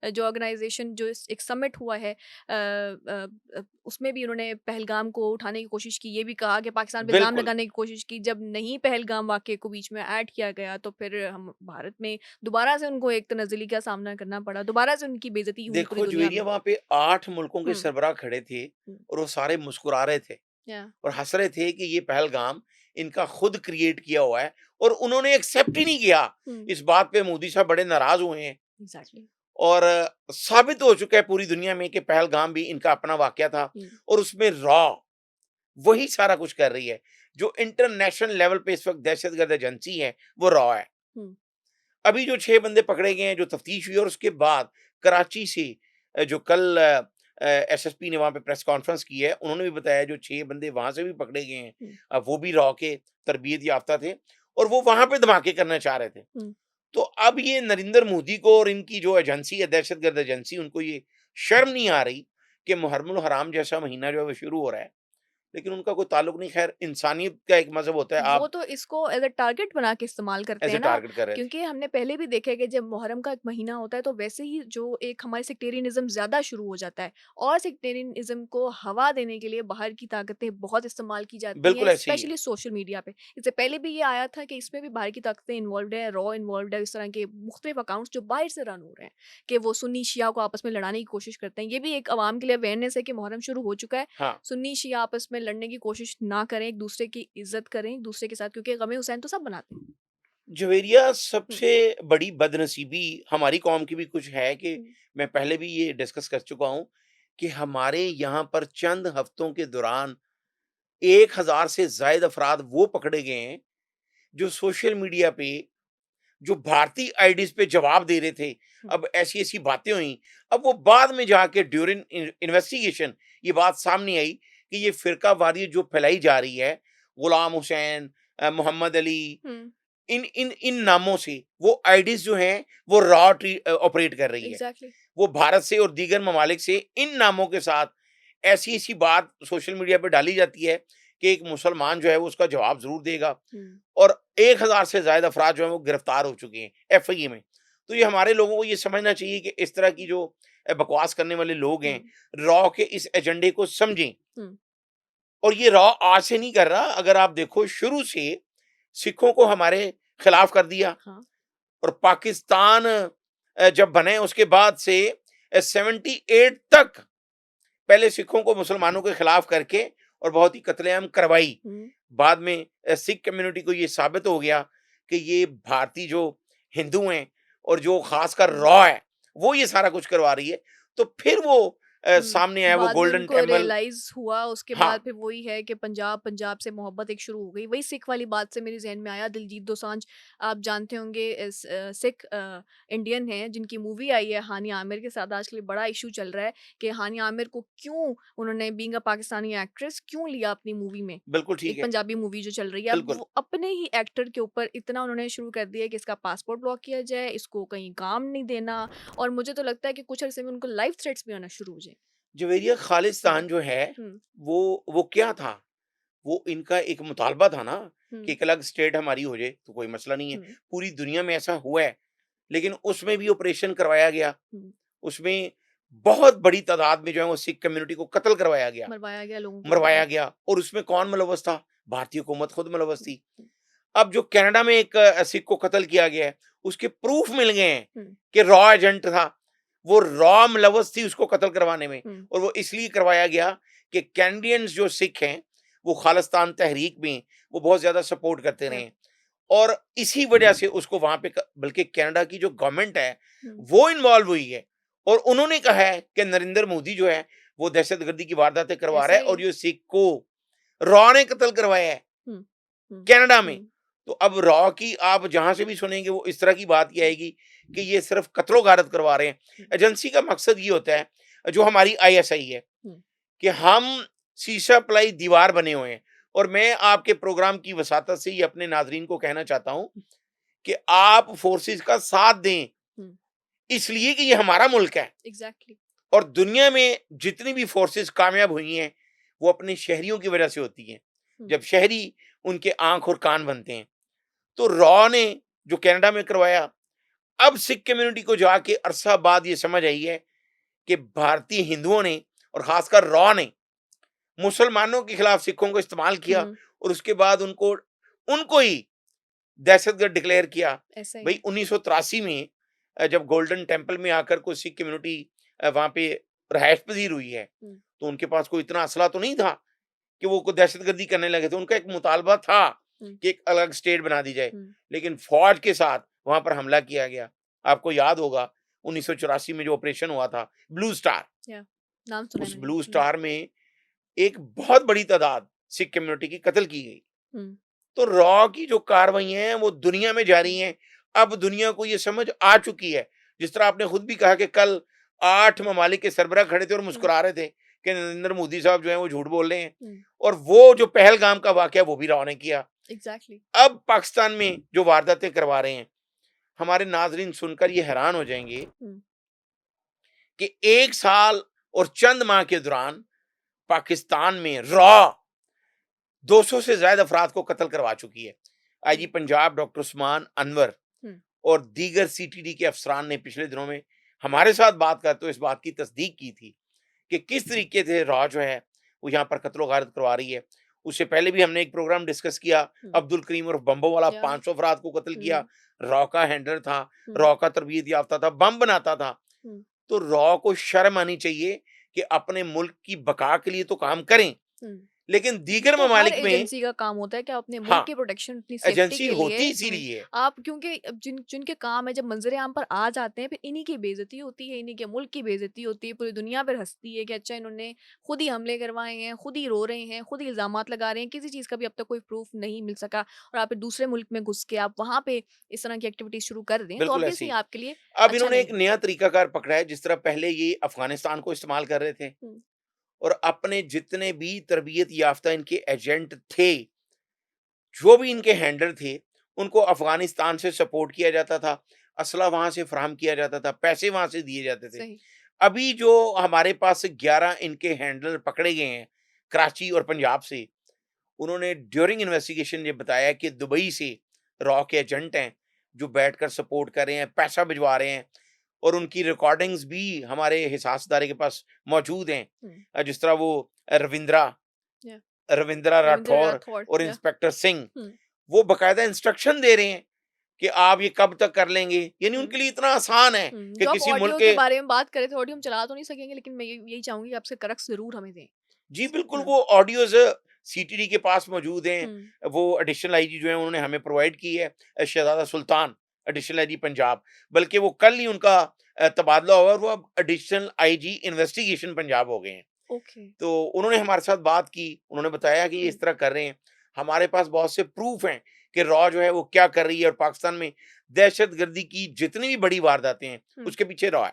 जो ऑर्गेनाइजेशन जो एक समिट हुआ है उसमें भी उन्होंने पहलगाम को उठाने की कोशिश की। ये भी कहा कि पाकिस्तान पे इल्ज़ाम बिल्कुल। लगाने की कोशिश की। जब नहीं पहलगाम वाक़ये को बीच में ऐड किया गया तो फिर हम भारत में दोबारा से उनको एक तनज़्ज़ुली का सामना करना पड़ा। दोबारा से उनकी बेइज़्ज़ती हुई पूरी देखो दुनिया जवेरिया में। वहाँ पे 8 मुल्कों के हुँ, सरबराह खड़े थे हुँ, और वो सारे मुस्कुरा रहे थे या और हँस रहे थे कि ये पहलगाम इनका खुद क्रिएट किया हुआ है और उन्होंने एक्सेप्ट ही नहीं किया। हुँ, इस बात पे मोदी साहब बड़े नाराज़ हुए हैं एग्ज़ैक्टली। और साबित हो चुका है पूरी दुनिया में कि पहलगाम भी इनका अपना वाक़या था हुँ, और उसमें वही सारा कुछ कर रही है। जो इंटरनेशनल लेवल पे इस वक़्त दहशतगर्द एजेंसी है, वो है। हुँ, अभी जो 6 बंदे पकड़े गए हैं, जो तफ्तीश हुई और उसके बाद कराची से जो कल एसएसपी ने वहाँ पे प्रेस कॉन्फ्रेंस की है, उन्होंने भी बताया जो 6 बंदे वहाँ से भी पकड़े गए हैं। हुँ, वो भी के तरबियत याफ्ता थे और वो वहाँ पे धमाके करना चाह रहे थे। हुँ। तो अब ये नरेंद्र मोदी को और इनकी जो एजेंसी है, दहशतगर्द एजेंसी, उनको ये शर्म नहीं आ रही कि मुहर्रमुल हराम जैसा महीना जो है वो शुरू हो रहा है। लेकिन उनका कोई ताल्लुक नहीं, खैर इंसानियत का एक मज़हब होता है, वो आप तो इसको एज़ अ टारगेट बना के इस्तेमाल करते ऐसे हैं ना, टारगेट कर रहे थे। क्योंकि हमने पहले भी देखा है कि जब मुहर्रम का एक महीना होता है तो वैसे ही जो एक हमारे सेक्टेरियनिज़्म ज़्यादा शुरू हो जाता है और सेक्टेरियनिज़्म को हवा देने के लिए बाहर की ताकतें बहुत इस्तेमाल की जाती बिल्कुल हैं, ऐसे ही है। स्पेशली सोशल मीडिया पे। इससे पहले भी ये आया था कि इसमें भी बाहर की ताकतें इन्वॉल्व्ड है, इन्वॉल्व्ड है, इस तरह के मुख्तलिफ अकाउंट्स जो बाहर से रन हो रहे हैं, कि वो सुन्नी शिया को आपस में लड़ाने की कोशिश करते हैं। ये भी एक अवाम के लिए अवेयरनेस है कि मुहर्रम शुरू हो चुका है। हाँ। सुन्नी शिया आपस में लड़ने की कोशिश ना करें, एक-दूसरे की इज़्ज़त करें, एक-दूसरे के साथ, क्योंकि गम हुसैन तो सब मनाते हैं। जवेरिया हुँ, सबसे बड़ी बदनसीबी हमारी कौम की भी कुछ है कि हुँ, मैं पहले भी ये डिस्कस कर चुका हूँ कि हमारे यहाँ पर चंद हफ्तों के दौरान 1000 से ज़ायद अफराद वो पकड़े गए हैं, जो सोशल मीडिया पे जो भारतीय आईडीज़ पे जवाब दे रहे थे। हुँ, अब ऐसी-ऐसी बातें हुई। अब वो बाद में जाके ड्यूरिंग इन्वेस्टिगेशन ये बात सामने आई कि ये फ़िरकावारियत जो फैलाई जा रही है, गुलाम हुसैन, मोहम्मद अली, हुँ, इन इन इन नामों से वो आईडीज़ जो हैं वो ऑपरेट कर रही है। एग्ज़ैक्टली। वो भारत से और दीगर ममालिक से इन नामों के साथ ऐसी-ऐसी बात सोशल मीडिया पे डाली जाती है कि एक मुसलमान जो है वो उसका जवाब ज़रूर देगा हुँ, और 1000 से ज़ायद अफ़राद जो हैं वो गिरफ्तार हो चुके हैं एफआईए में। तो ये हमारे लोगों को ये समझना चाहिए कि इस तरह की जो बकवास करने वाले लोग हुँ, हैं, के इस एजेंडे को समझें। हुँ, और ये आज से नहीं कर रहा, अगर आप देखो शुरू से सिखों को हमारे खिलाफ कर दिया हाँ, और पाकिस्तान जब बने उसके बाद से 78 तक पहले सिखों को मुसलमानों के खिलाफ करके और बहुत ही कत्लेआम करवाई। हुँ, बाद में सिख कम्युनिटी को ये साबित हो गया कि ये भारतीय जो हिंदू हैं और जो खासकर हुँ। है, वो ये सारा कुछ करवा रही है। तो फिर वो हुँ, सामने आया वो बाद में गोल्डन उनको टेम्पल। रियलाइज़ हुआ, उसके हाँ, बाद फिर वही है कि पंजाब पंजाब से मोहब्बत एक शुरू हो गई। वही सिख वाली बात से मेरे ज़हन में आया दिलजीत दोसांझ, आप जानते होंगे, सिख इंडियन हैं जिनकी मूवी आई है हानिया आमिर के साथ। आजकल बड़ा इश्यू चल रहा है कि हानिया आमिर को क्यों उन्होंने बीइंग अ पाकिस्तानी एक्ट्रेस क्यों लिया अपनी मूवी में? बिल्कुल ठीक एक है। पंजाबी मूवी जो चल रही है, अब बिल्कुल। वो अपने ही एक्टर के ऊपर इतना उन्होंने शुरू कर दिया है कि इसका पासपोर्ट ब्लॉक किया जाए, इसको कहीं काम नहीं देना, और मुझे तो लगता है कि कुछ अरसे में उनको लाइफ थ्रेट्स भी आना शुरू हो जाएँ। जवेरिया हुँ, खालिस्तान जो है, हुँ, वो क्या था? वो इनका एक मुतालबा था ना कि हुँ, एक अलग स्टेट हमारी हो जाए, तो कोई मसला नहीं है। हुँ, पूरी दुनिया में ऐसा हुआ है, लेकिन उसमें भी ऑपरेशन करवाया गया। हुँ, उसमें बहुत बड़ी तादाद में जो है वो सिख कम्युनिटी को कत्ल करवाया गया, मरवाया गया लोगों को मरवाया बहुत। गया और उसमें कौन मुलव्वस था? भारतीय हुकूमत खुद मुलव्वस हुँ, थी। हुँ, अब जो कनाडा में एक सिख को कत्ल किया गया है, उसके प्रूफ मिल गए हैं हुँ, कि एजेंट था। वो मुलव्वस थी उसको कत्ल करवाने में हुँ, और वो इसलिए करवाया गया कि कैनेडियंस जो सिख हैं, वो खालिस्तान तहरीक में वो बहुत ज़्यादा सपोर्ट करते रहे या हैं और इसी वजह से उसको वहाँ पे क बल्कि कनाडा की जो गवर्नमेंट है, हुँ, वो इन्वॉल्व हुई है और उन्होंने कहा है कि नरेंद्र मोदी जो है, वो दहशतगर्दी की वारदातें करवा ऐसा रहा है ही और है। ये सिख को ने कत्ल करवाया है। हुँ, हुँ, कनाडा में। हुँ, तो अब की आप जहाँ से भी सुनेंगे वो इस तरह की बात ही आएगी कि ये सिर्फ़ कत्लो-गारत करवा रहे हैं। हुँ, एजेंसी का मकसद ये होता है, जो हमारी आईएसआई है, हुँ, कि हम शीशा पलाई दीवार बने हुए हैं और मैं आपके प्रोग्राम की वसातत से ये अपने नाज़रीन को कहना चाहता हूँ कि आप फ़ोर्सेस का साथ दें, हुँ, इसलिए कि ये हमारा मुल्क है एग्ज़ैक्टली। और दुनिया में जितनी भी फ़ोर्सेस कामयाब हुई हैं, वो अपने शहरियों की वजह से होती हैं। हुँ, जब शहरी उनके आँख और कान बनते हैं। तो ने जो कनाडा में करवाया, अब सिख कम्युनिटी को जाके अरसा बाद ये समझ आई है कि भारतीय हिंदुओं ने और खासकर रॉ ने मुसलमानों के खिलाफ सिखों को इस्तेमाल किया हुँ, और उसके बाद उनको उनको ही दहशतगर्द डिक्लेयर किया। ऐसा ही भाई है। 1983 में जब गोल्डन टेम्पल में आकर कोई सिख कम्युनिटी वहाँ पे रहायश पजीर हुई है, हुँ, तो उनके पास कोई इतना असला तो नहीं था कि वो कोई दहशतगर्दी करने लगे थे। उनका एक मुतालबा था हुँ, कि एक अलग स्टेट बना दी जाए, हुँ, लेकिन फ़ौज के साथ वहाँ पर हमला किया गया। आपको याद होगा 1984 में जो ऑपरेशन हुआ था ब्लू स्टार, या नाम सुना है उस मैंने। ब्लू हुँ, स्टार में एक बहुत बड़ी तादाद सिख कम्युनिटी की कत्ल की गई। हुँ, तो रॉ की जो कार्रवाइयाँ हैं वो दुनिया में जारी हुँ, हैं। अब दुनिया को ये समझ आ चुकी है। जिस तरह आपने खुद भी कहा कि कल 8 ममालिक के सरबराह खड़े थे और हुँ, मुस्कुरा रहे थे कि नरेंद्र मोदी साहब जो हैं वो झूठ बोल रहे हैं। हुँ, और वो जो पहलगाम का वाक़या वो भी रॉ ने किया। एग्ज़ैक्टली। अब पाकिस्तान में जो वारदातें करवा रहे हैं, हमारे नाज़रीन सुनकर ये हैरान हो जाएँगे हुँ, कि 1 साल और चंद माह के दौरान पाकिस्तान में रॉ 200 से ज़ायद अफ़राद को कत्ल करवा चुकी है। आईजी हुँ, पंजाब डॉक्टर उस्मान अनवर हुँ, और दीगर सीटीडी के अफ़सरान ने पिछले दिनों में हमारे साथ बात करते हुए इस बात की तस्दीक की थी कि किस तरीके से रॉ जो है वो यहाँ पर कत्ल-ओ-गारत करवा रही है। उससे पहले भी हमने एक प्रोग्राम डिस्कस किया, हुँ, अब्दुल करीम उर्फ बम्बो वाला या 500 अफ़राद को कत्ल किया। हुँ, रॉ का हैंडलर था, हुँ, रॉ का तरबियत याफ़्ता था, बम बनाता था। हुँ, तो रॉ को शर्म आनी चाहिए कि अपने मुल्क की बका के लिए तो काम करें, हुँ। लेकिन ये दीगर तो हर ममालिक में एजेंसी का काम होता है कि आप अपने मुल्क हाँ, की प्रोटेक्शन, अपनी सेफ्टी एजेंसी के लिए होती इसीलिए है। आप क्योंकि अब जिनके काम है जब मंज़र-ए-आम पर आ जाते हैं, फिर इन्हीं की बेइज़्ज़ती होती है, इन्हीं के मुल्क की बेइज़्ज़ती होती है, पूरी दुनिया फिर हँसती है कि अच्छा इन्होंने खुद ही हमले करवाए हैं, खुद ही रो रहे हैं, खुद ही इल्ज़ामात लगा रहे हैं, किसी चीज़ का भी अब तक कोई प्रूफ़ नहीं मिल सका और आप फिर दूसरे मुल्क में घुस के आप वहाँ पे इस तरह की एक्टिविटीज़ शुरू कर दें, तो बिल्कुल ऐसे ऑब्वियसली ही। आपके लिए अब अच्छा इन्होंने नहीं एक है। नया तरीकाकार पकड़ा है, जिस तरह पहले ये अफ़गानिस्तान को इस्तेमाल कर रहे थे हुँ, और अपने जितने भी तरबियत याफ़्ता इनके एजेंट थे, जो भी इनके हैंडलर थे, उनको अफ़गानिस्तान से सपोर्ट किया जाता था, असला वहाँ से फ़राहम किया जाता था, पैसे वहाँ से दिए जाते थे। सही। अभी जो हमारे पास 11 इनके हैंडलर पकड़े गए हैं, कराची और पंजाब से, उन्होंने ड्यूरिंग इन्वेस्टिगेशन ये बताया कि दुबई से रॉ के एजेंट हैं, जो बैठकर सपोर्ट कर रहे हैं, पैसा भिजवा रहे हैं और उनकी रिकॉर्डिंग्स भी हमारे हिसास इदारे के पास मौजूद हैं। हुँ, जिस तरह वो रविंद्रा या रविंद्रा रवींद्र राठौर राठौड़ और या इंस्पेक्टर सिंह, हुँ, वो बाकायदा इंस्ट्रक्शन दे रहे हैं कि आप ये कब तक कर लेंगे। यानी हुँ। उनके लिए इतना आसान है कि जो आप किसी मुल्क ऑडियो के के बारे में बात कर रहे थे, ऑडियो हम चला तो नहीं सकेंगे लेकिन मैं यही चाहूँगी कि आपसे करेक्ट ज़रूर हमें दें। जी, बिल्कुल, हुँ, वो ऑडियोज़ सीटीडी के पास मौजूद हैं। हुँ, वो एडिशनल आईजी जो हैं उन्होंने हमें प्रोवाइड की है, शहज़ादा सुल्तान, एडिशनल आईजी पंजाब। बल्कि वो कल ही उनका तबादला हुआ और वो अब एडिशनल आईजी इन्वेस्टिगेशन पंजाब हो गए हैं। ओके। तो उन्होंने हमारे साथ बात की, उन्होंने बताया कि ये हुँ, इस तरह कर रहे हैं। हमारे पास बहुत से प्रूफ़ हैं कि रॉ जो है वो क्या कर रही है और पाकिस्तान में दहशतगर्दी की जितनी भी बड़ी वारदातें हैं, हुँ। उसके पीछे रॉ है।